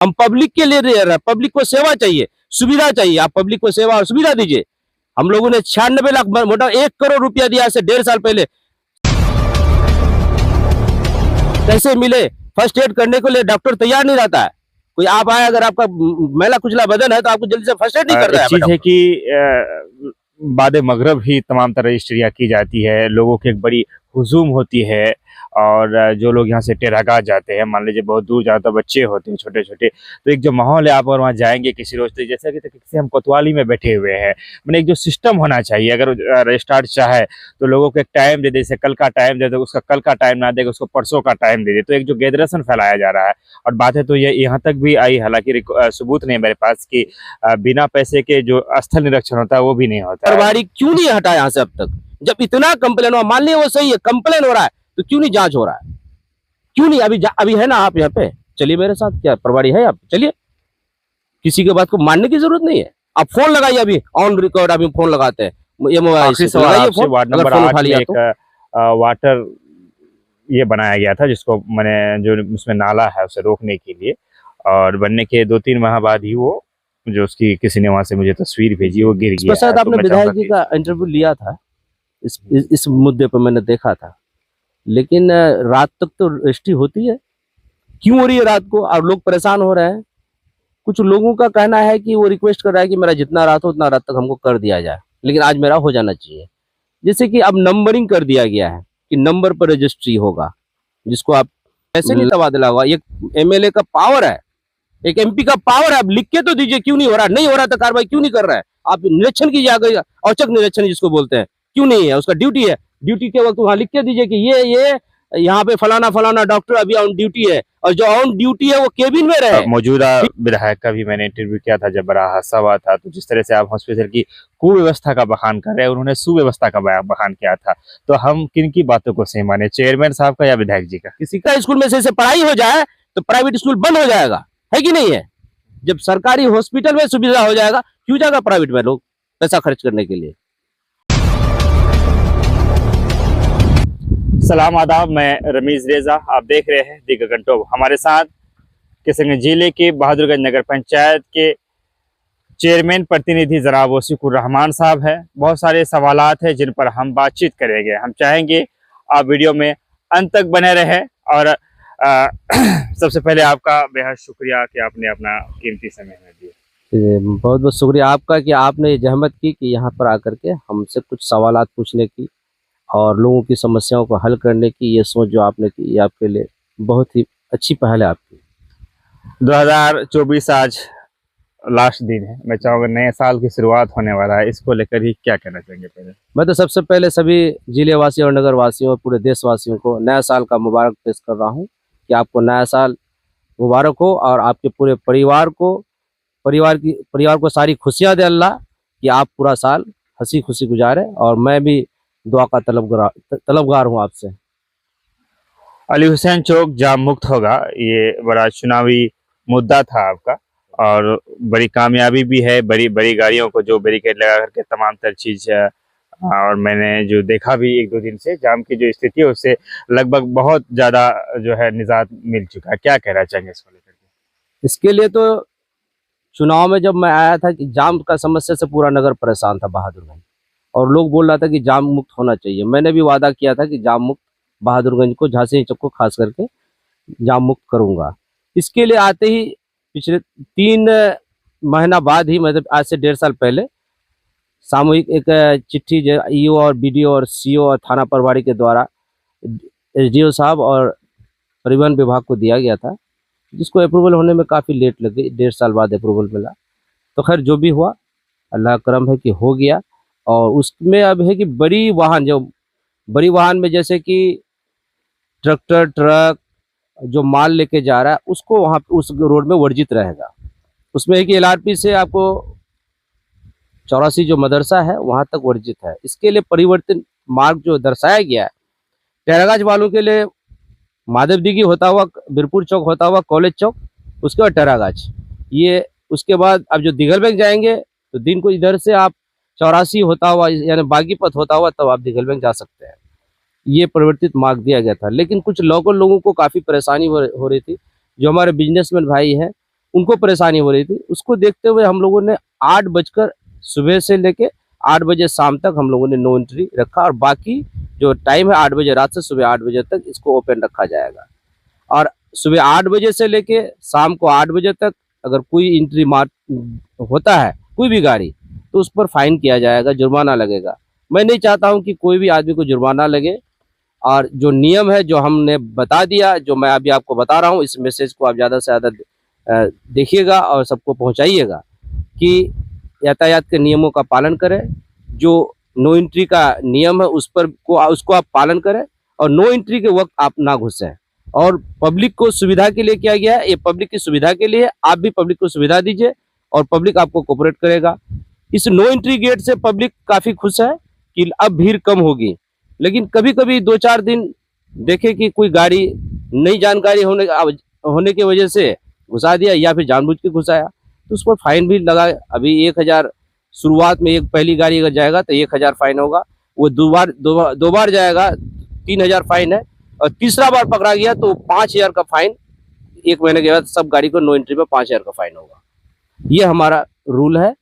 हम पब्लिक के लिए रह रहे हैं, पब्लिक को सेवा चाहिए, सुविधा चाहिए, आप पब्लिक को सेवा और सुविधा दीजिए। हम लोगों ने 96 लाख मोटा 1 करोड़ रुपया दिया से 1.5 साल पहले। कैसे मिले? फर्स्ट एड करने के लिए डॉक्टर तैयार नहीं रहता है। कोई आप आए, अगर आपका मैला कुचला बदन है तो आपको जल्दी से फर्स्ट एड नहीं कर रहा है। चीज है कि बाद मगरब ही तमाम तरह रजिस्ट्रियाँ की जाती है, लोगों की एक बड़ी हुजूम होती है और जो लोग यहाँ से टेरागाज जाते हैं, मान लीजिए बहुत दूर जाते बच्चे होते हैं छोटे छोटे, तो एक जो माहौल है, आप और वहाँ जाएंगे किसी रोज, तो जैसा कि किसी हम कोतवाली में बैठे हुए हैं। मैंने एक जो सिस्टम होना चाहिए, अगर रजिस्ट्रार चाहे तो लोगों को एक टाइम दे दे, जैसे कल का टाइम दे दे, उसका कल का टाइम ना देगा, उसको परसों का टाइम दे दे, तो एक जो गैदरेशन फैलाया जा रहा है। और बात है तो ये यहाँ तक भी आई, हालांकि सबूत नहीं मेरे पास कि बिना पैसे के जो स्थल निरीक्षण होता है वो भी नहीं होता। प्रभारी क्यों नहीं हटा यहाँ से अब तक? जब इतना कंप्लेन हुआ, मान लिया वो सही है, कंप्लेन हो रहा है, तो क्यों नहीं जांच हो रहा है? क्यों नहीं? अभी है ना आप यहाँ पे, चलिए मेरे साथ, क्या प्रभारी है आप, चलिए। किसी के बात को मानने की जरूरत नहीं है। आप फोन लगाइए, अभी ऑन रिकॉर्ड अभी फोन लगाते हैं, ये मोबाइल से लगाइए फोन। वार्ड नंबर 8 में एक वाटर ये बनाया गया था, जिसको मैंने, जो उसमें नाला है उसे रोकने के लिए, और बनने के 2-3 माह बाद ही वो, जो उसकी किसी ने वहां से मुझे तस्वीर भेजी, वो गिर गया। शायद आपने विधायक जी का इंटरव्यू लिया था इस मुद्दे पर, मैंने देखा था। लेकिन रात तक तो रजिस्ट्री होती है, क्यों हो रही है रात को? और लोग परेशान हो रहे हैं। कुछ लोगों का कहना है कि वो रिक्वेस्ट कर रहा है कि मेरा जितना रात हो उतना रात तक हमको कर दिया जाए, लेकिन आज मेरा हो जाना चाहिए। जैसे कि अब नंबरिंग कर दिया गया है कि नंबर पर रजिस्ट्री होगा, जिसको आप ऐसे नहीं तबादला होगा। ये एमएलए का पावर है, एक एमपी का पावर है। आप लिख के तो दीजिए, क्यों नहीं हो रहा? नहीं हो रहा तो कार्रवाई क्यों नहीं कर रहा है? आप निरीक्षण कीजिए, अगर औचक निरीक्षण जिसको बोलते हैं, क्यों नहीं है? उसका ड्यूटी है, ड्यूटी के वक्त वहां लिख के दीजिए कि ये यहाँ पे फलाना फलाना डॉक्टर अभी ऑन ड्यूटी है, और जो ऑन ड्यूटी है वो केबिन में रहे। मौजूदा विधायक का भी मैंने इंटरव्यू किया था जब बड़ा हादसा हुआ था, तो जिस तरह से आप हॉस्पिटल की कुव्यवस्था का बखान कर रहे हैं, उन्होंने सुव्यवस्था का बखान किया था। तो हम किन की बातों को सही माने, चेयरमैन साहब का या विधायक जी का? किसी का स्कूल में से पढ़ाई हो जाए तो प्राइवेट स्कूल बंद हो जाएगा, है कि नहीं है? जब सरकारी हॉस्पिटल में सुविधा हो जाएगा, क्यों जाएगा प्राइवेट में लोग पैसा खर्च करने के लिए? सलाम आदाब, मैं रमीज रेजा, आप देख रहे हैं दी गगन टॉप। हमारे साथ किशनगंज जिले के बहादुरगंज नगर पंचायत के चेयरमैन प्रतिनिधि जनाब वसीकुर रहमान साहब हैं। बहुत सारे सवालात हैं जिन पर हम बातचीत करेंगे। हम चाहेंगे आप वीडियो में अंत तक बने रहें। और सबसे पहले आपका बेहद शुक्रिया कि आपने अपना कीमती समय हमें दिया। बहुत बहुत शुक्रिया आपका कि आपने जहमत की कि यहाँ पर आकर के हमसे कुछ सवालात पूछने की और लोगों की समस्याओं को हल करने की ये सोच जो आपने की, ये आपके लिए बहुत ही अच्छी पहल है आपकी। 2024 आज लास्ट दिन है, मैं चाहूँगा नए साल की शुरुआत होने वाला है, इसको लेकर ही क्या कहना चाहेंगे? पहले मैं तो सबसे पहले सभी जिले वासियों और नगर वासियों और पूरे देशवासियों को नया साल का मुबारक पेश कर रहा हूँ कि आपको नया साल मुबारक हो और आपके पूरे परिवार को सारी खुशियाँ दे अल्लाह, कि आप पूरा साल हंसी खुशी गुजारे। और मैं भी दुआ का तलबगार हूँ आपसे। अली हुसैन चौक जाम मुक्त होगा, ये बड़ा चुनावी मुद्दा था आपका, और बड़ी कामयाबी भी है। बड़ी बड़ी गाड़ियों को जो बैरिकेड लगा करके तमाम तर चीज, और मैंने जो देखा भी 1-2 दिन से, जाम की जो स्थिति है उससे लगभग बहुत ज्यादा जो है निजात मिल चुका है। क्या कहना चाहेंगे इसको लेकर? इसके लिए तो चुनाव में जब मैं आया था कि जाम का समस्या से पूरा नगर परेशान था बहादुरगंज, और लोग बोल रहा था कि जाम मुक्त होना चाहिए। मैंने भी वादा किया था कि जाम मुक्त बहादुरगंज को, झांसी चौक को खास करके जाम मुक्त करूंगा। इसके लिए आते ही पिछले 3 महीना बाद ही, मतलब आज से 1.5 साल पहले, सामूहिक एक चिट्ठी ईओ और बीडीओ और सीओ और थाना प्रभारी के द्वारा एसडीओ साहब और परिवहन विभाग को दिया गया था, जिसको अप्रूवल होने में काफ़ी लेट लग गई। 1.5 साल बाद अप्रूवल मिला। तो खैर जो भी हुआ, अल्लाह का करम है कि हो गया। और उसमें अब है कि बड़ी वाहन में जैसे कि ट्रैक्टर, ट्रक जो माल लेके जा रहा है, उसको वहाँ उस रोड में वर्जित रहेगा। उसमें है कि एलआरपी से आपको 84 जो मदरसा है वहाँ तक वर्जित है। इसके लिए परिवर्तन मार्ग जो दर्शाया गया है, टेरागाज वालों के लिए माधव दिघी होता हुआ, बीरपुर चौक होता हुआ कॉलेज चौक, उसके बाद टेरागाज, ये उसके बाद अब जो दिघल बैंक जाएंगे तो दिन को इधर से आप 84 होता हुआ यानी बागीपत होता हुआ तब आप दिघल बैंक जा सकते हैं। ये परिवर्तित मार्ग दिया गया था। लेकिन कुछ लोकल लोगों को काफ़ी परेशानी हो रही थी। जो हमारे बिजनेसमैन भाई हैं उनको परेशानी हो रही थी। उसको देखते हुए हम लोगों ने 8 बजकर सुबह से लेके 8 बजे शाम तक हम लोगों ने नो एंट्री रखा, और बाकी जो टाइम है 8 बजे रात से सुबह 8 बजे तक इसको ओपन रखा जाएगा। और सुबह 8 बजे से लेके शाम को 8 बजे तक अगर कोई एंट्री मार होता है कोई भी गाड़ी, तो उस पर फाइन किया जाएगा, जुर्माना लगेगा। मैं नहीं चाहता हूं कि कोई भी आदमी को जुर्माना लगे, और जो नियम है जो हमने बता दिया, जो मैं अभी आपको बता रहा हूं, इस मैसेज को आप ज़्यादा से ज़्यादा देखिएगा और सबको पहुंचाइएगा कि यातायात के नियमों का पालन करें। जो नो एंट्री का नियम है उसको आप पालन करें, और नो एंट्री के वक्त आप ना घुसें। और पब्लिक को सुविधा के लिए किया गया है, ये पब्लिक की सुविधा के लिए, आप भी पब्लिक को सुविधा दीजिए और पब्लिक आपको कोऑपरेट करेगा। इस नो एंट्री गेट से पब्लिक काफ़ी खुश है कि अब भीड़ कम होगी, लेकिन कभी कभी 2-4 दिन देखे कि कोई गाड़ी नई जानकारी होने की वजह से घुसा दिया, या फिर जानबूझ के घुसाया, तो उस पर फाइन भी लगा। अभी 1000 शुरुआत में, एक पहली गाड़ी अगर जाएगा तो 1000 फाइन होगा, वो दो बार जाएगा 3000 फाइन है, और तीसरा बार पकड़ा गया तो 5000 का फाइन 1 महीने के बाद सब गाड़ी को नो एंट्री पे 5000 का फाइन होगा। ये हमारा रूल है।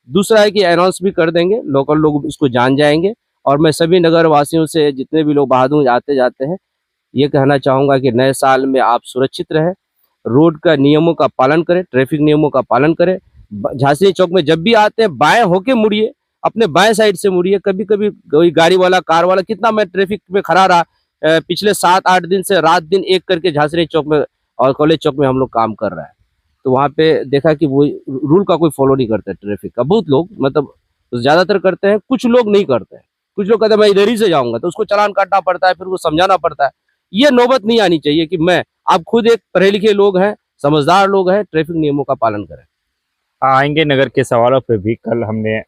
दूसरा है कि अनाउंस भी कर देंगे, लोकल लोग इसको जान जाएंगे। और मैं सभी नगर वासियों से, जितने भी लोग बहादुर आते जाते हैं, ये कहना चाहूँगा कि नए साल में आप सुरक्षित रहें, रोड का नियमों का पालन करें, ट्रैफिक नियमों का पालन करें। झांसी चौक में जब भी आते हैं बाएं होके मुड़िए, अपने बाएं साइड से मुड़िए। कभी कभी कोई गाड़ी वाला, कार वाला, कितना मैं ट्रैफिक में खड़ा रहा पिछले 7-8 दिन से, रात दिन एक करके झांसी चौक में और कॉलेज चौक में हम लोग काम कर रहे हैं। तो वहाँ पे देखा कि वो रूल का कोई फॉलो नहीं करते ट्रैफिक का। बहुत लोग, मतलब ज़्यादातर करते हैं, कुछ लोग नहीं करते हैं। कुछ लोग कहते हैं मैं इधर ही से जाऊँगा, तो उसको चालान काटना पड़ता है, फिर वो समझाना पड़ता है। ये नौबत नहीं आनी चाहिए कि आप खुद एक पढ़े लिखे लोग हैं, समझदार लोग हैं, ट्रैफिक नियमों का पालन करें। आएंगे नगर के सवालों पे भी। कल हमने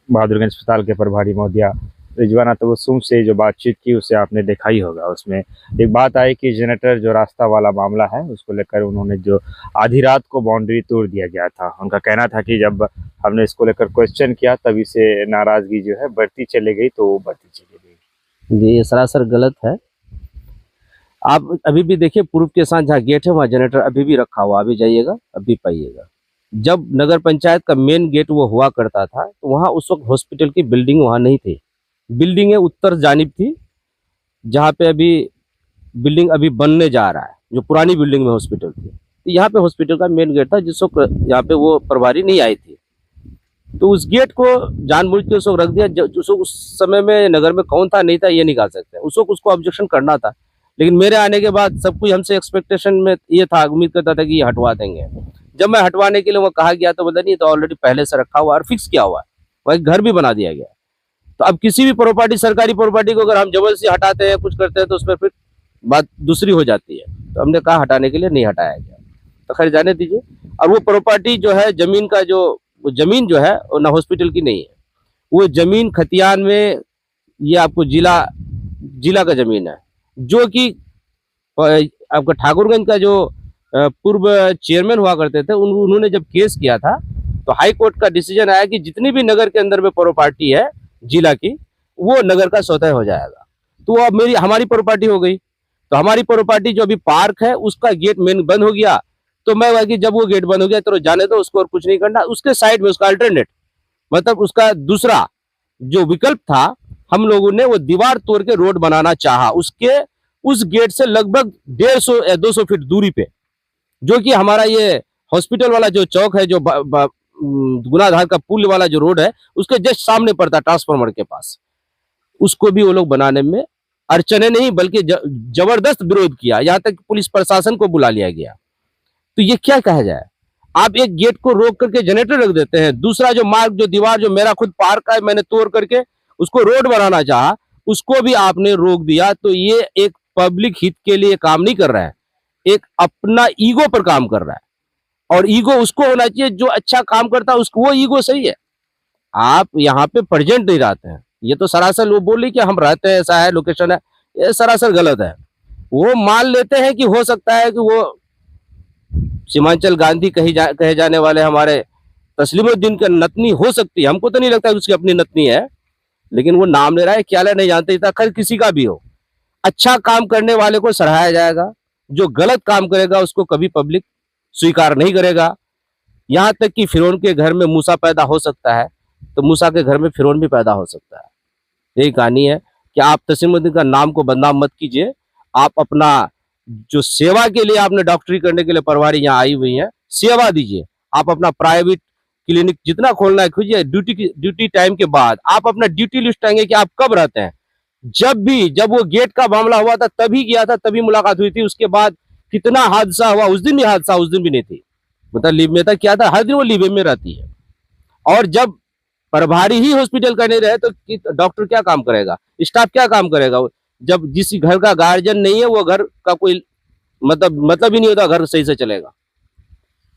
बहादुरगंज अस्पताल के प्रभारी महोदया रिजवाना तबस्सुम से जो बातचीत की उसे आपने देखा ही होगा। उसमें एक बात आई कि जनरेटर जो रास्ता वाला मामला है उसको लेकर उन्होंने जो आधी रात को बाउंड्री तोड़ दिया गया था, उनका कहना था कि जब हमने इसको लेकर क्वेश्चन किया तभी से नाराजगी जो है बढ़ती चली गई, तो वो बढ़ती चली गई। ये सरासर गलत है। आप अभी भी देखिए, पूर्व के साथ जहाँ गेट है वहाँ जनरेटर अभी भी रखा हुआ, अभी जाइएगा अभी पाइएगा। जब नगर पंचायत का मेन गेट वो हुआ करता था, तो वहाँ उस वक्त हॉस्पिटल की बिल्डिंग वहाँ नहीं थी। बिल्डिंगें उत्तर जानिब थी, जहाँ पे अभी बिल्डिंग अभी बनने जा रहा है, जो पुरानी बिल्डिंग में हॉस्पिटल थी। तो यहाँ पे हॉस्पिटल का मेन गेट था, जिस वक्त यहाँ पे वो प्रभारी नहीं आई थी, तो उस गेट को जानबूझ के उस वक्त रख दिया। उस समय में नगर में कौन था नहीं था ये नहीं कह सकते, उस वक्त उसको ऑब्जेक्शन करना था। लेकिन मेरे आने के बाद सब कुछ हमसे एक्सपेक्टेशन में ये था, उम्मीद करता था कि ये हटवा देंगे। जब मैं हटवाने के लिए वो कहा गया तो बोला नहीं, तो ऑलरेडी पहले से रखा हुआ और फिक्स किया हुआ है, वही घर भी बना दिया गया। तो अब किसी भी प्रॉपर्टी, सरकारी प्रॉपर्टी को अगर हम जबरदस्ती हटाते हैं, कुछ करते हैं, तो उसमें फिर बात दूसरी हो जाती है। तो हमने कहा हटाने के लिए नहीं हटाया गया, तो खैर जाने दीजिए। और वो प्रॉपर्टी जो है, जमीन का वो जमीन जो है वो ना हॉस्पिटल की नहीं है, वो जमीन खतियान में, ये आपको जिला का जमीन है, जो कि आपका ठाकुरगंज का जो पूर्व चेयरमैन हुआ करते थे, उन्होंने जब केस किया था, तो हाई कोर्ट का डिसीजन आया कि जितनी भी नगर के अंदर में प्रॉपर्टी है जिला की, वो नगर का स्वतः हो जाएगा। तो अब हमारी प्रॉपर्टी हो गई, तो हमारी प्रॉपर्टी जो अभी पार्क है उसका गेट मेन बंद हो गया। तो मैं वह कि जब वो गेट बंद हो गया तो जाने दो उसको, और कुछ नहीं करना। उसके साइड में उसका अल्टरनेट, मतलब उसका दूसरा जो विकल्प था, हम लोगों ने वो दीवार तोड़ के रोड बनाना चाहा, उसके उस गेट से लगभग 150 या 200 फीट दूरी पे, जो कि हमारा ये हॉस्पिटल वाला जो चौक है, जो गुनाधार का पुल वाला जो रोड है, उसके जस्ट सामने पड़ता, ट्रांसफार्मर के पास। उसको भी वो लोग बनाने में अड़चने नहीं बल्कि जबरदस्त विरोध किया, यहाँ तक पुलिस प्रशासन को बुला लिया गया। तो ये क्या कहा जाए, आप एक गेट को रोक करके जनरेटर रख देते हैं, दूसरा जो मार्ग, जो दीवार, जो मेरा खुद पार्क है, मैंने तोड़ करके उसको रोड बनाना चाहा, उसको भी आपने रोक दिया। तो ये एक पब्लिक हित के लिए काम नहीं कर रहा है, एक अपना ईगो पर काम कर रहा है। और ईगो उसको होना चाहिए जो अच्छा काम करता है, उसको वो ईगो सही है। आप यहाँ पे प्रेजेंट नहीं रहते हैं, ये तो सरासर वो बोली कि हम रहते हैं, ऐसा है, लोकेशन है, ये सरासर गलत है। वो मान लेते हैं कि हो सकता है कि वो सीमांचल गांधी कहे जाने वाले हमारे तस्लीमुद्दीन की नतनी हो सकती है, हमको तो नहीं लगता कि उसकी अपनी नतनी है, लेकिन वो नाम ले रहा है, क्या ले नहीं जानते, खैर किसी का भी हो। अच्छा काम करने वाले को सराहाया जाएगा, जो गलत काम करेगा उसको कभी पब्लिक स्वीकार नहीं करेगा। यहाँ तक कि फिरौन के घर में मूसा पैदा हो सकता है तो मूसा के घर में फिरौन भी पैदा हो सकता है। यही कहानी है कि आप तस्लीमुद्दीन का नाम को बदनाम मत कीजिए। आप अपना जो सेवा के लिए आपने डॉक्टरी करने के लिए परवारी यहाँ आई हुई है, सेवा दीजिए। आप अपना प्राइवेट क्लिनिक जितना खोलना है खोलिए। ड्यूटी टाइम के बाद आप अपना ड्यूटी लिस्ट आएंगे कि आप कब रहते हैं। जब वो गेट का मामला हुआ था तभी गया था, तभी मुलाकात हुई थी। उसके बाद कितना हादसा हुआ, उस दिन भी हादसा, उस दिन भी नहीं थी, मतलब लीव में था। क्या था, हर दिन वो लीव में रहती है। और जब प्रभारी ही हॉस्पिटल का नहीं रहे तो डॉक्टर क्या काम करेगा, स्टाफ क्या काम करेगा। जब जिस घर का गार्जियन नहीं है वो घर का कोई मतलब ही नहीं होता, घर सही से चलेगा।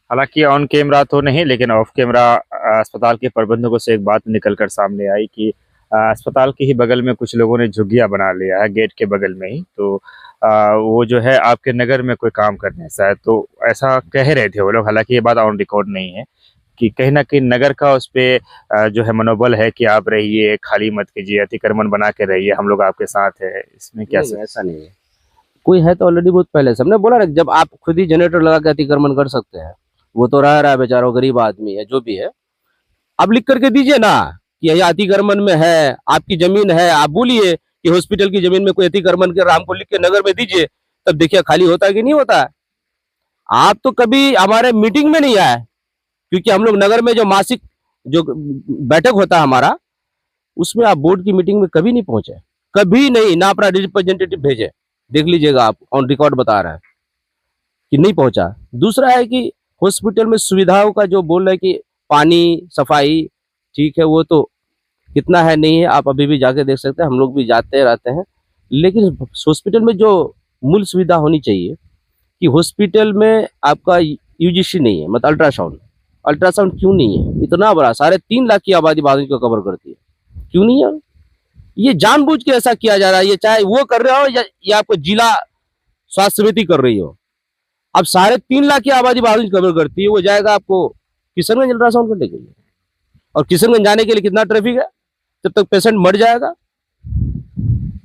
हालांकि ऑन कैमरा तो नहीं, लेकिन ऑफ कैमरा अस्पताल के प्रबंधकों से एक बात निकलकर सामने आई कि अस्पताल के ही बगल में कुछ लोगों ने झुग्गियां बना लिया है, गेट के बगल में ही। तो वो जो है आपके नगर में कोई काम करने शायद, तो ऐसा कह रहे थे वो लोग। हालांकि ये बात ऑन रिकॉर्ड नहीं है कि कहीं ना कहीं नगर का उस पर जो है मनोबल है कि आप रहिए, खाली मत कीजिए, अतिक्रमण बना के रहिए, हम लोग आपके साथ है। इसमें क्या नहीं, ऐसा नहीं है। कोई है तो ऑलरेडी बहुत पहले से हमने बोला ना, जब आप खुद ही जनरेटर लगा के अतिक्रमण कर सकते हैं। वो तो रह रहा है बेचारा, गरीब आदमी है, जो भी है। आप लिख करके दीजिए ना कि यह अतिक्रमण में है, आपकी जमीन है। आप बोलिए कि हॉस्पिटल की जमीन में कोई अतिक्रमण कर रहा, हमको लिख के नगर में दीजिए, तब देखिए खाली होता है कि नहीं होता है। आप तो कभी हमारे मीटिंग में नहीं आए, क्योंकि हम लोग नगर में जो मासिक जो बैठक होता है हमारा, उसमें आप बोर्ड की मीटिंग में कभी नहीं पहुंचे, कभी नहीं, ना अपना रिप्रेजेंटेटिव भेजे। देख लीजिएगा, आप ऑन रिकॉर्ड बता रहे हैं कि नहीं पहुंचा। दूसरा है कि हॉस्पिटल में सुविधाओं का जो बोल रहे हैं कि पानी, सफाई, ठीक है, वो तो कितना है नहीं है, आप अभी भी जाके देख सकते हैं, हम लोग भी जाते रहते हैं। लेकिन हॉस्पिटल में जो मूल सुविधा होनी चाहिए कि हॉस्पिटल में आपका यूजीसी नहीं है, मतलब अल्ट्रासाउंड क्यों नहीं है? इतना बड़ा 3.5 लाख की आबादी बाधित को कवर करती है, क्यों नहीं है? ये जानबूझ के ऐसा किया जा रहा है। ये चाहे वो कर रहे हो या आपको जिला स्वास्थ्य समिति कर रही हो। अब 3.5 लाख की आबादी बाधित कवर करती है, वो जाएगा आपको किशनगंज अल्ट्रासाउंड करने के लिए, और किशनगंज जाने के लिए कितना ट्रैफिक है, जब तक पेशेंट मर जाएगा।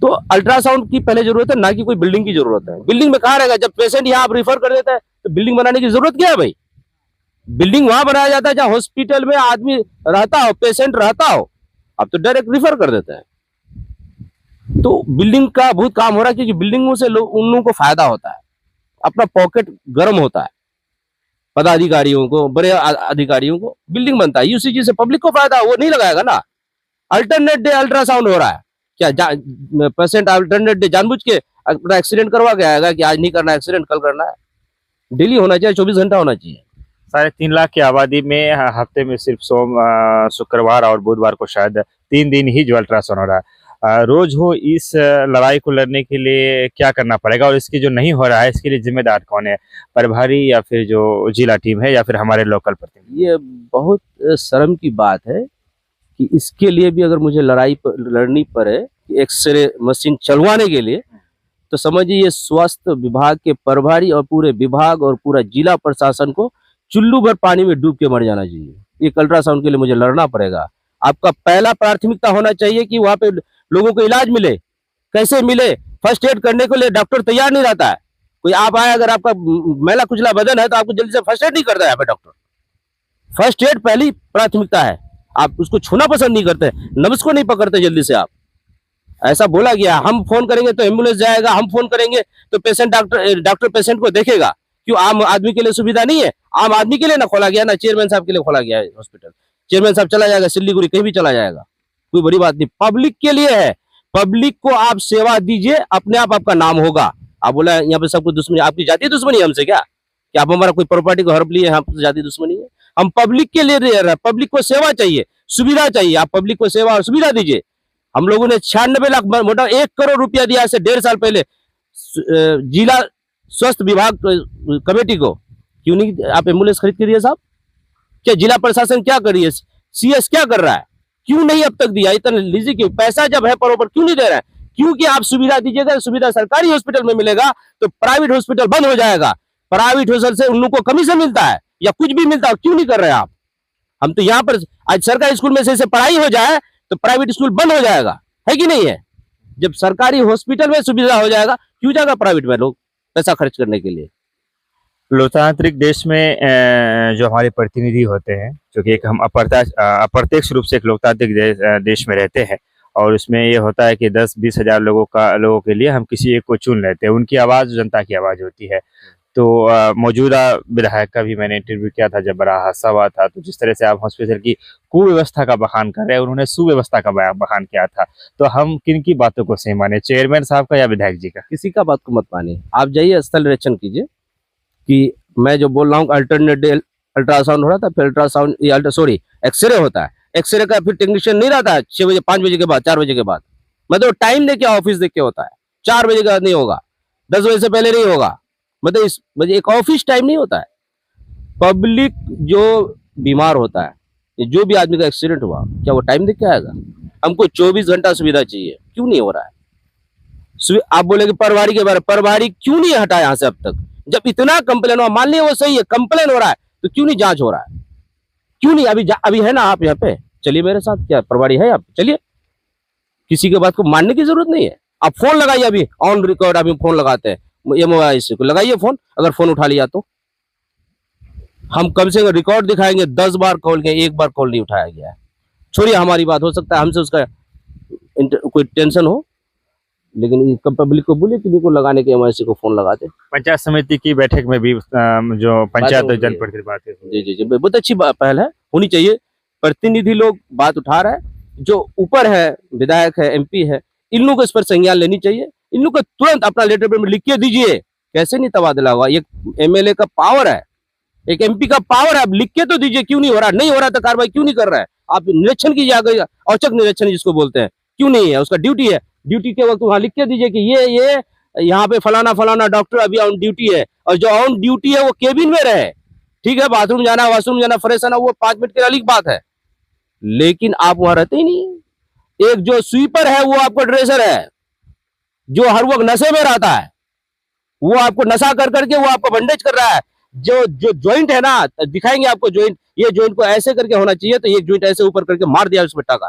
तो अल्ट्रासाउंड की पहले जरूरत है, ना कि कोई बिल्डिंग की जरूरत है। बिल्डिंग में कहाँ रहेगा? जब पेशेंट यहाँ आप रिफर कर देता है तो बिल्डिंग बनाने की जरूरत क्या है भाई? बिल्डिंग वहां बनाया जाता है जहाँ हॉस्पिटल में आदमी रहता हो, पेशेंट रहता हो। अब तो डायरेक्ट रिफर कर देते हैं। तो बिल्डिंग का बहुत काम हो रहा है, क्योंकि बिल्डिंगों से उन लोगों को फायदा होता है, अपना पॉकेट गर्म होता है। पदाधिकारियों को, बड़े अधिकारियों को बिल्डिंग बनता है, यूसीजी से पब्लिक को फायदा, वो नहीं लगाएगा ना। अल्टरनेट डे अल्ट्रासाउंड हो रहा है, क्या पेशेंट अल्टरनेट डे जानबूझ के अपना एक्सीडेंट करवा के आएगा कि आज नहीं करना एक्सीडेंट, कल करना है? डेली होना चाहिए, 24 घंटा होना चाहिए। 3.5 लाख की आबादी में हफ्ते में सिर्फ शुक्रवार और बुधवार को शायद 3 दिन ही जो अल्ट्रासाउंड हो रहा है। रोज हो, इस लड़ाई को लड़ने के लिए क्या करना पड़ेगा, और इसकी जो नहीं हो रहा है इसके लिए जिम्मेदार कौन है? प्रभारी या फिर जो जिला टीम है या फिर हमारे लोकल प्रतिनिधि? ये बहुत शर्म की बात है कि इसके लिए भी अगर मुझे लड़नी पड़े एक्सरे मशीन चलवाने के लिए, तो समझिए ये स्वास्थ्य विभाग के प्रभारी और पूरे विभाग और पूरा जिला प्रशासन को चुल्लू भर पानी में डूब के मर जाना चाहिए। एक अल्ट्रासाउंड के लिए मुझे लड़ना पड़ेगा। आपका पहला प्राथमिकता होना चाहिए कि वहां पे लोगों को इलाज मिले। कैसे मिले? फर्स्ट एड करने के लिए डॉक्टर तैयार नहीं रहता है। कोई आप आए, अगर आपका मैला कुचला बदन है तो आपको जल्दी से फर्स्ट एड नहीं करता है यहाँ पे डॉक्टर। फर्स्ट एड पहली प्राथमिकता है। आप उसको छूना पसंद नहीं करते, नब्ज को नहीं पकड़ते जल्दी से। आप ऐसा बोला गया, हम फोन करेंगे तो एम्बुलेंस जाएगा, हम फोन करेंगे तो डॉक्टर पेशेंट को देखेगा। क्यों? आम आदमी के लिए सुविधा नहीं है? आम आदमी के लिए ना खोला गया, ना चेयरमैन साहब के लिए खोला गया है हॉस्पिटल। चेयरमैन साहब चला जाएगा सिल्लीगुड़ी, कहीं भी चला जाएगा, कोई बड़ी बात नहीं। पब्लिक के लिए है, पब्लिक को आप सेवा दीजिए, अपने आप आपका नाम होगा। आप बोला यहाँ पे सबको दुश्मनी, आपकी जाति दुश्मनी है हमसे क्या? कि आप हमारा कोई प्रॉपर्टी को हड़प लिए, हम जाति दुश्मनी है? हम पब्लिक के लिए रह रहे हैं, पब्लिक को सेवा चाहिए, सुविधा चाहिए। आप पब्लिक को सेवा और सुविधा दीजिए। हम लोगों ने 96 लाख मोटा 1 करोड़ रुपया दिया से 1.5 साल पहले जिला स्वास्थ्य विभाग कमेटी को। क्यों नहीं आप एम्बुलेंस खरीद के दिए साहब? क्या जिला प्रशासन क्या कर रही है? सीएस क्या कर रहा है? क्यों नहीं अब तक दिया? इतना लीजिए, क्यों? पैसा जब है बराबर क्यों नहीं दे रहा है? क्योंकि आप सुविधा दीजिएगा, सुविधा सरकारी हॉस्पिटल में मिलेगा तो प्राइवेट हॉस्पिटल बंद हो जाएगा। प्राइवेट हॉस्पिटल से उन लोगों को कमीशन मिलता है या कुछ भी मिलता है, क्यों नहीं कर रहे आप? हम तो यहाँ पर आज सरकारी स्कूल में से पढ़ाई हो जाए तो प्राइवेट स्कूल बंद हो जाएगा, है कि नहीं है? जब सरकारी हॉस्पिटल में सुविधा हो जाएगा, क्यों जाएगा प्राइवेट में लोग पैसा खर्च करने के लिए? लोकतांत्रिक देश में जो हमारे प्रतिनिधि होते हैं, जो कि एक हम अप्रत्यक्ष रूप से एक लोकतांत्रिक देश में रहते हैं, और उसमें ये होता है कि 10-20 हज़ार लोगों के लिए हम किसी एक को चुन लेते हैं। उनकी आवाज़ जनता की आवाज़ होती है। तो मौजूदा विधायक का भी मैंने इंटरव्यू किया था जब बड़ा हादसा हुआ था, तो जिस तरह से आप हॉस्पिटल की कुव्यवस्था का बखान कर रहे हैं, उन्होंने सुव्यवस्था का बखान किया था। तो हम किन की बातों को सही माने, चेयरमैन साहब का या विधायक जी का? किसी का बात को मत मानिए। आप जाइए स्थल निरीक्षण कीजिए कि मैं जो बोल रहा हूँ अल्टरनेट अल्ट्रासाउंड हो रहा था, फिर अल्ट्रासाउंड एक्सरे होता है। एक्सरे का फिर टेक्नीशियन नहीं रहता है 6 बजे, 5 बजे के बाद, 4 बजे के बाद। मतलब टाइम देके ऑफिस देख के होता है। 4 बजे के बाद नहीं होगा, 10 बजे से पहले नहीं होगा। मतलब इस बजे एक ऑफिस टाइम नहीं होता है। पब्लिक जो बीमार होता है, जो भी आदमी का एक्सीडेंट हुआ, क्या वो टाइम देख के आएगा? हमको 24 घंटा सुविधा चाहिए, क्यों नहीं हो रहा है? आप बोलेगे परवारी के बारे में, परवारी क्यों नहीं हटा यहाँ से अब तक? जब इतना कंप्लेन हुआ, मान लिया वो सही है, कंप्लेन हो रहा है, तो क्यों नहीं जांच हो रहा है? क्यों नहीं? अभी है ना आप यहाँ पे, चलिए मेरे साथ, क्या परवारी है आप, चलिए। किसी के बात को मानने की जरूरत नहीं है। आप फोन लगाइए, अभी ऑन रिकॉर्ड अभी फोन लगाते हैं, ये मोबाइल से को लगाइए फोन, अगर फोन उठा लिया तो हम कम से कम रिकॉर्ड दिखाएंगे, 10 बार कॉल किया, 1 बार कॉल नहीं उठाया गया है। छोड़िए हमारी बात, हो सकता है हमसे उसका कोई टेंशन हो, लेकिन पब्लिक को बोलिए कि को लगाने के एमआईसी को फोन लगाते। पंचायत समिति की बैठक में भी जो पंचायत जनप्रतिनिधि बातें जी, बहुत अच्छी पहल है, होनी चाहिए। प्रतिनिधि लोग बात उठा रहे हैं, जो ऊपर है, विधायक है, एमपी है, इन लोगों को इस पर संज्ञान लेनी चाहिए। इन लोगों को तुरंत अपना लेटर में लिख के दीजिए। कैसे नहीं तबादला हुआ? एक एमएलए का पावर है, एक एमपी का पावर है, आप लिख के तो दीजिए। क्यों नहीं हो रहा? नहीं हो रहा तो कार्रवाई क्यों नहीं कर रहा है? आप निरीक्षण कीजिए, औचक निरीक्षण जिसको बोलते हैं, क्यों नहीं है? उसका ड्यूटी है, ड्यूटी के वक्त वहां लिख के दीजिए कि ये यहाँ पे फलाना डॉक्टर अभी ऑन ड्यूटी है, और जो ऑन ड्यूटी है वो केबिन में रहे। ठीक है, बाथरूम जाना, वॉशरूम जाना, फ्रेश आना, वो 5 मिनट की अलग बात है, लेकिन आप वहां रहते ही नहीं। एक जो स्वीपर है वो आपका ड्रेसर है, जो हर वक्त नशे में रहता है, वो आपको नशा कर करके वो आपको बंडेज कर रहा है। जो जो ज्वाइंट है ना, दिखाएंगे आपको ज्वाइंट, ये ज्वाइंट को ऐसे करके होना चाहिए, तो ये ज्वाइंट ऐसे ऊपर करके मार दिया उस बेटा का।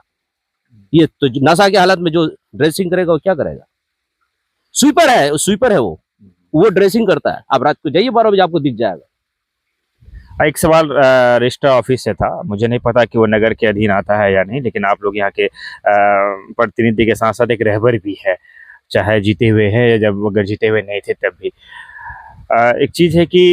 ये तो नशा की हालत में जो ड्रेसिंग करेगा वो क्या करेगा? स्वीपर है वो ड्रेसिंग करता है। आप रात को जाइए 12 बजे, आपको दिख जाएगा। एक सवाल रजिस्टर ऑफिस से था, मुझे नहीं पता कि वो नगर के अधीन आता है या नहीं, लेकिन आप लोग यहाँ के प्रतिनिधि के साथ साथ एक रहबर भी है, चाहे जीते हुए हैं या जब अगर जीते हुए नहीं थे तब भी। एक चीज़ है कि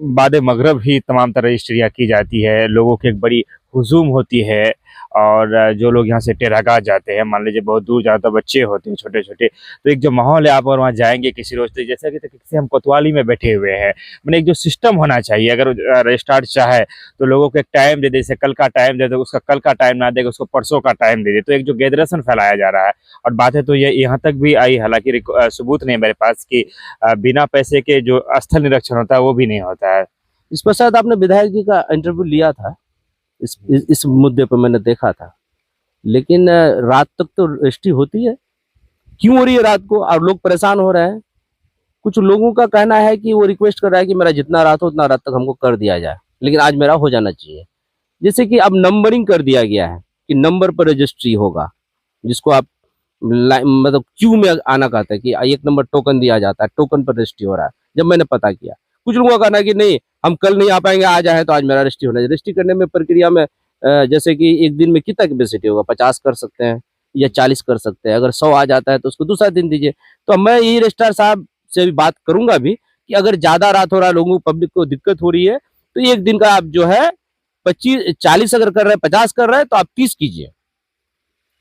बाद मगरब ही तमाम तरह रजिस्ट्रियाँ की जाती है, लोगों की एक बड़ी हुजूम होती है, और जो लोग यहाँ से टेरागा जाते हैं, मान लीजिए बहुत दूर जाते बच्चे होते हैं छोटे छोटे, तो एक जो माहौल है, आप और वहाँ जाएंगे किसी रोज, जैसे कि किसी हम कोतवाली में बैठे हुए हैं, मैंने एक जो सिस्टम होना चाहिए, अगर रजिस्ट्रार चाहे तो लोगों को एक टाइम दे दे, जैसे कल का टाइम दे दे, उसका कल का टाइम ना देगा, उसको परसों का टाइम दे दे, तो एक जो गैदरेशन फैलाया जा रहा है। और बातें तो ये यहाँ तक भी आई, हालांकि सबूत नहीं मेरे पास कि बिना पैसे के जो स्थल निरीक्षण होता है वो भी नहीं होता है। इस पर शायद आपने विधायक जी का इंटरव्यू लिया था, इस मुद्दे पर मैंने देखा था, लेकिन रात तक तो रजिस्ट्री होती है, क्यों हो रही है रात को? और लोग परेशान हो रहे हैं। कुछ लोगों का कहना है कि वो रिक्वेस्ट कर रहा है कि मेरा जितना रात हो उतना रात तक हमको कर दिया जाए, लेकिन आज मेरा हो जाना चाहिए। जैसे कि अब नंबरिंग कर दिया गया है कि नंबर पर रजिस्ट्री होगा, जिसको आप मतलब क्यू में आना कहते हैं कि 1 नंबर टोकन दिया जाता है, टोकन पर रजिस्ट्री हो रहा है। जब मैंने पता किया, कुछ लोगों का कहना है कि नहीं, हम कल नहीं आ पाएंगे, आ जाए तो आज मेरा रजिस्ट्री होना है। रजिस्ट्री करने में प्रक्रिया में जैसे कि एक दिन में कितना कैपेसिटी होगा, 50 कर सकते हैं या 40 कर सकते हैं। अगर 100 आ जाता है तो उसको दूसरा दिन दीजिए। तो मैं यही रजिस्ट्रार साहब से भी बात करूंगा भी कि अगर ज्यादा रात हो रहा है, लोगों को पब्लिक को दिक्कत हो रही है, तो एक दिन का आप जो है 40 अगर कर रहे हैं, 50 कर रहे हैं, तो आप 30 कीजिए,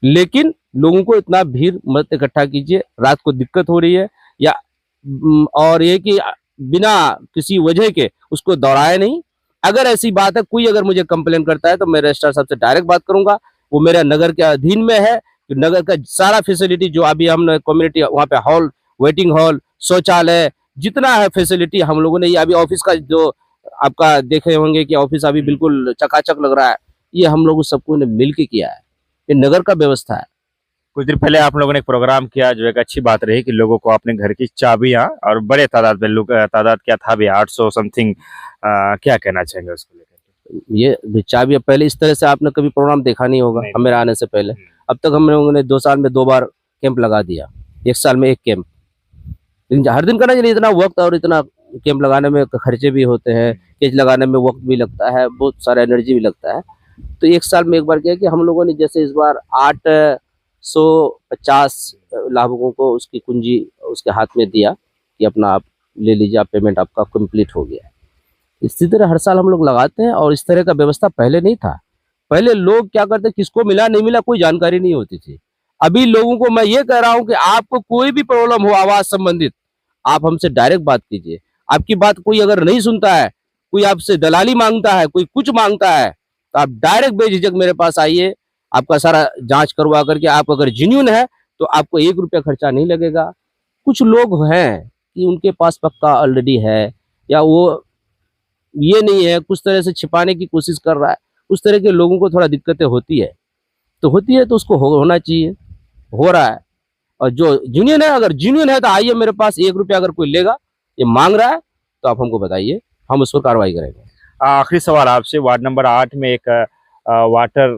लेकिन लोगों को इतना भीड़ मत इकट्ठा कीजिए। रात को दिक्कत हो रही है या और ये कि बिना किसी वजह के उसको दौड़ाए नहीं। अगर ऐसी बात है, कोई अगर मुझे कंप्लेन करता है तो मैं रजिस्ट्रार साहब से डायरेक्ट बात करूंगा। वो मेरा नगर के अधीन में है, तो नगर का सारा फैसिलिटी जो अभी हमने कम्युनिटी, वहाँ पे हॉल, वेटिंग हॉल, शौचालय, जितना है फैसिलिटी हम लोगों ने, ये अभी ऑफिस का जो आपका देखे होंगे कि ऑफिस अभी बिल्कुल चकाचक लग रहा है, ये हम लोग सबको ने मिल के किया है। ये नगर का व्यवस्था है। कुछ दिन पहले आप लोगों ने एक प्रोग्राम किया, जो एक अच्छी बात रही कि लोगों को अपने घर की चाबियां, और बड़े तादाद में लोग, तादाद क्या था भी 800 समथिंग, क्या कहना चाहेंगे उसको लेकर? ये चाबियां पहले इस तरह से आपने कभी प्रोग्राम देखा नहीं होगा हमारे आने से पहले। अब तक हम लोगों ने 2 साल में 2 बार कैंप लगा दिया, 1 साल में 1 कैंप, लेकिन हर दिन करना चाहिए, इतना वक्त और इतना कैंप लगाने में खर्चे भी होते हैं, केज लगाने में वक्त भी लगता है, बहुत सारा एनर्जी भी लगता है। तो एक साल में एक बार क्या है कि हम लोगों ने जैसे इस बार 850 लाभुकों को उसकी कुंजी उसके हाथ में दिया कि अपना आप ले लीजिए, आप पेमेंट आपका कंप्लीट हो गया है। इसी तरह हर साल हम लोग लगाते हैं और इस तरह का व्यवस्था पहले नहीं था। पहले लोग क्या करते, किसको मिला नहीं मिला कोई जानकारी नहीं होती थी। अभी लोगों को मैं ये कह रहा हूँ कि आपको कोई भी प्रॉब्लम हो आवाज संबंधित, आप हमसे डायरेक्ट बात कीजिए। आपकी बात कोई अगर नहीं सुनता है, कोई आपसे दलाली मांगता है, कोई कुछ मांगता है, तो आप डायरेक्ट बेझिझक मेरे पास आइए। आपका सारा जांच करवा करके आप अगर जेन्युइन है तो आपको 1 रुपया खर्चा नहीं लगेगा। कुछ लोग हैं कि उनके पास पक्का ऑलरेडी है, या वो ये नहीं है, कुछ तरह से छिपाने की कोशिश कर रहा है। उस तरह के लोगों को थोड़ा दिक्कतें होती है, तो उसको होना चाहिए, हो रहा है। और जो जेन्युइन है, अगर जेन्युइन है तो आइए मेरे पास। 1 रुपया अगर कोई लेगा, ये मांग रहा है, तो आप हमको बताइए, हम उस पर कार्रवाई करेंगे। आखिरी सवाल आपसे, वार्ड नंबर 8 में एक वाटर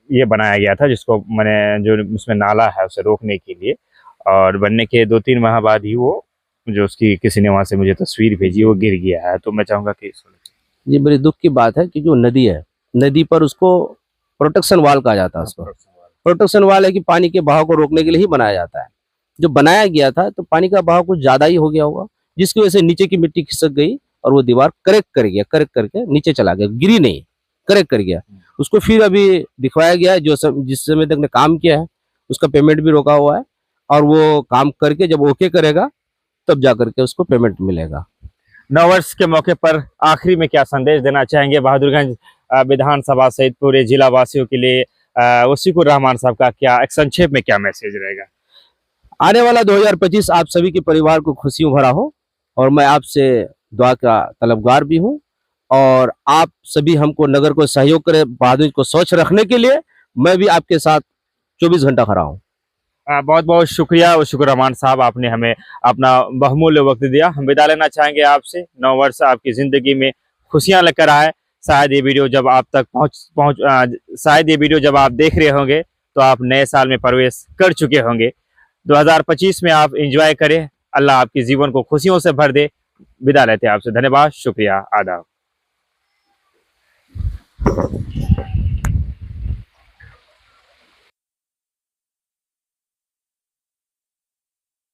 ये बनाया गया था, जिसको मैंने जो उसमें नाला है उसे रोकने के लिए, और बनने के 2-3 माह बाद ही वो जो उसकी किसी ने वहां से मुझे तस्वीर भेजी वो गिर गया है। तो मैं चाहूंगा कि ये बड़ी दुख की बात है, क्योंकि वो नदी है, नदी पर उसको प्रोटेक्शन वाल कहा जाता है। उसको प्रोटेक्शन वाल है कि पानी के बहाव को रोकने के लिए ही बनाया जाता है। जो बनाया गया था तो पानी का बहाव कुछ ज्यादा ही हो गया होगा, जिसकी वजह से नीचे की मिट्टी खिसक गई और वो दीवार करेक्ट कर गया, करेक्ट करके नीचे चला गया, गिरी नहीं, करेक्ट कर गया। उसको फिर अभी दिखवाया गया है, जिस समय तक ने काम किया है उसका पेमेंट भी रोका हुआ है, और वो काम करके जब ओके करेगा तब जा करके उसको पेमेंट मिलेगा। नववर्ष के मौके पर आखिरी में क्या संदेश देना चाहेंगे बहादुरगंज विधानसभा सहित पूरे जिला वासियों के लिए? वसीकुर रहमान साहब का क्या एक संक्षेप में क्या मैसेज रहेगा? आने वाला 2025 आप सभी के परिवार को खुशियों भरा हो, और मैं आपसे दुआ का तलबगार भी हूं, और आप सभी हमको नगर को सहयोग करें बहादुर को स्वच्छ रखने के लिए। मैं भी आपके साथ 24 घंटा खड़ा हूं। बहुत बहुत शुक्रिया वसीकुर रहमान साहब, आपने हमें अपना बहुमूल्य वक्त दिया। हम विदा लेना चाहेंगे आपसे। नव वर्ष आपकी जिंदगी में खुशियां लेकर आए। शायद ये वीडियो जब आप तक शायद ये वीडियो जब आप देख रहे होंगे तो आप नए साल में प्रवेश कर चुके होंगे। 2025 में आप एंजॉय करें। अल्लाह आपके जीवन को खुशियों से भर दे। विदा लेते हैं आपसे। धन्यवाद, शुक्रिया, आदाब।